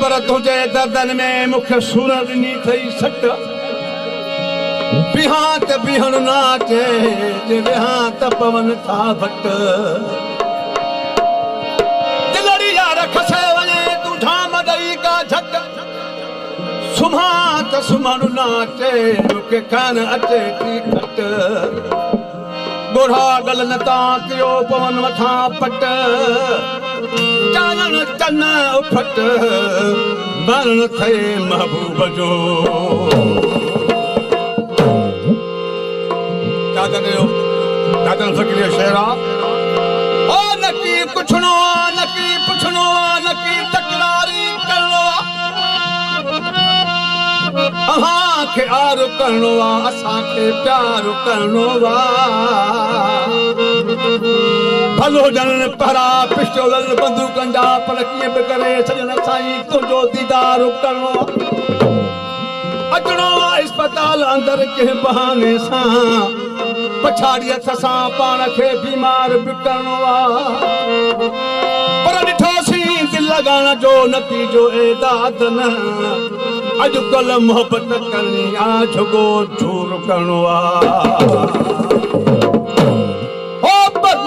ख़बर तुझे दर्दन में मुख्य सूर ॾिनी थई सट बिहां त बिहण नाचे जे बिहां त पवन था भट दिलड़ी यार खसे वञे तूं झाम ॾेई का झट सुम्हां त सुम्हण नाचे मूंखे कान अचे थी खट गोढ़ा गल न ताकियो पवन मथां पट चानन चन उफट मरण थे महबूब जो दादन फ़कीर शेरा ओ नकी कुछनो नकी पुछनो नकी तकरारी करणो अहां के आर करणो असां के प्यार करणो भलो जन पहरा पिस्टोल बंदूकन जा पर कीअं बि करे सजन साईं तुंहिंजो दीदार करणो अचणो अस्पताल अंदर के बहाने सां पछाड़ी हथ सां पाण खे बीमार बि करणो पर ॾिठोसीं दिल लॻाइण जो नतीजो ए दाद न अॼुकल्ह मोहबत करणी आ झुगो झूर करणो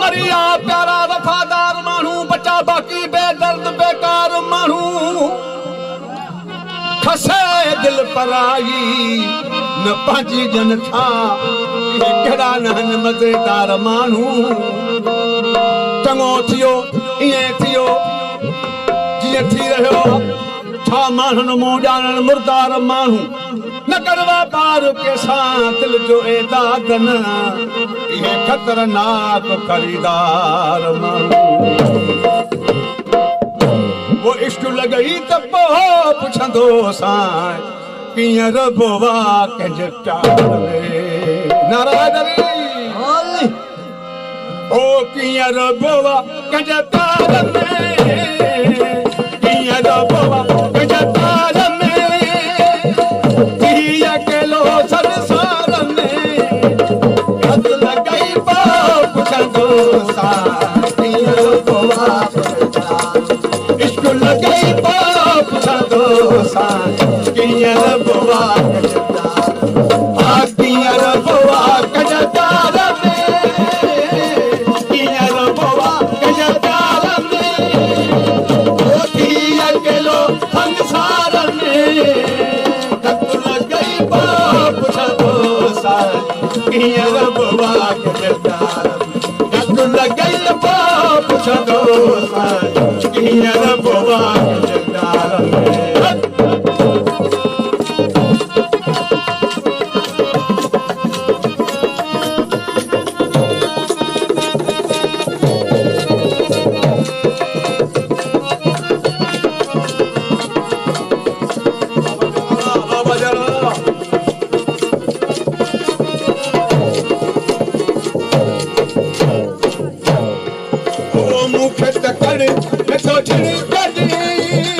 मरिया प्यारा वफ़ादार माण्हू बचा बाक़ी बेदर्द बेकार माण्हू खसे दिल पराई न पंहिंजी जन था कहिड़ा न मज़ेदार माण्हू चङो थियो ईअं थियो जीअं थी रहियो छा माण्हुनि मूं ॼाणण मुर्दार माण्हू न करवा पार कंहिंसां दिल जो एदाद न इहे ख़तरनाक ख़रीदार माण्हू वो इश्क लॻई त पोइ पुछंदो साईं कीअं रबो आहे कंहिंजे प्यार में नाराज़गी ओ कीअं रबो आहे कंहिंजे प्यार में कीअं रबो आहे कंहिंजे प्यार में कीअं अकेलो संसार में हद लॻई पोइ पुछंदो साईं कीअं रबो आहे इश्क लॻई पोइ पुछंदो साईं कीअं रबो आहे कीअं रबो आहे कंहिंजे प्यार में कीअं रबो आहे कंहिंजे प्यार में कीअं अकेलो संसार में हद लॻई पोइ पुछंदो साईं कीअं रबो आहे कंहिंजे प्यार में हद लॻई पोइ पुछंदो साईं कीअं रबो आहे कंहिंजे प्यार में मुखे त कर नथो छड़ी कढी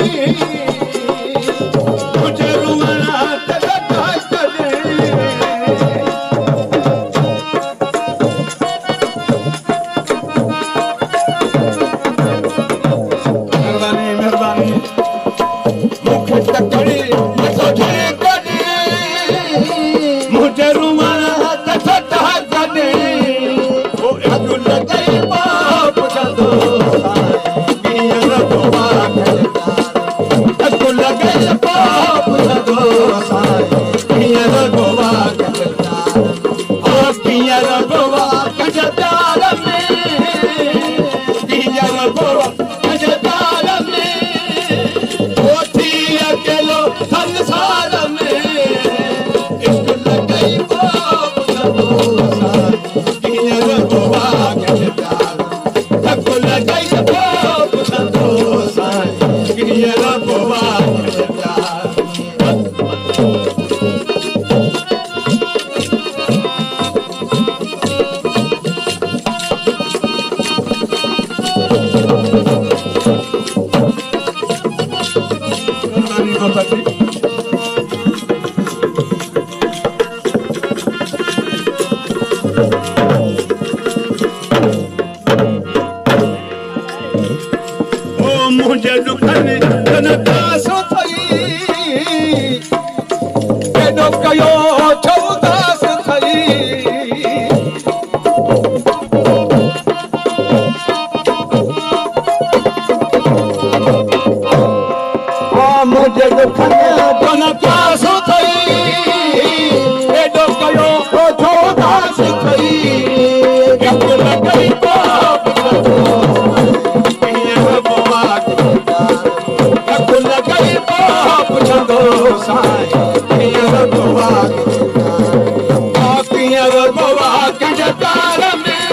कंहिंजे प्यार में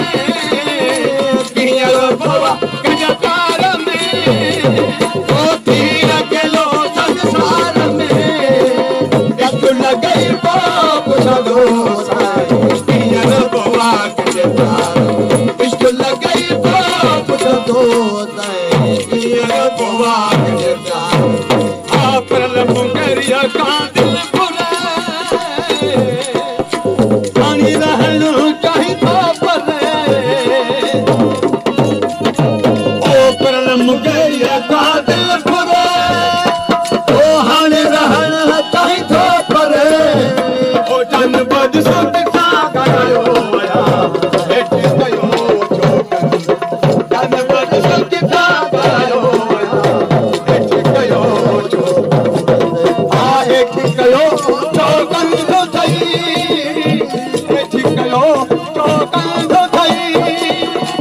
कीअं रोबा कंहिंजे प्यार में थी अकेलो संसार में यक लॻई पोइ पुछंदो कीअं रोबा कंहिंजे प्यार में इश्क लॻई पोइ पुछंदो कीअं रोबा कंहिंजे प्यार में परल मुंगरिया का दिल भुले पानी रहण चाही थो परे ओ परल मुंगरिया का दिल भुले ओ हाणे रहण चाही थो परे ओ जन बद सुत का कयो वया हेठि कयो चोक जन बद सुत का कयो वया हेठि कयो चोक कयो चौकन थो थई हेठि कयो चौकन थो थई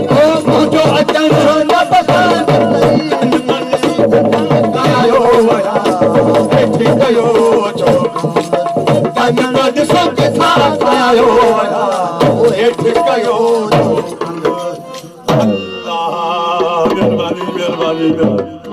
ओ मुंहिंजो अचण न पसंद कयो वया हेठि कयो चौकन ॾिसो किथां आयो वया हेठि कयो अल्लाह महिरबानी महिरबानी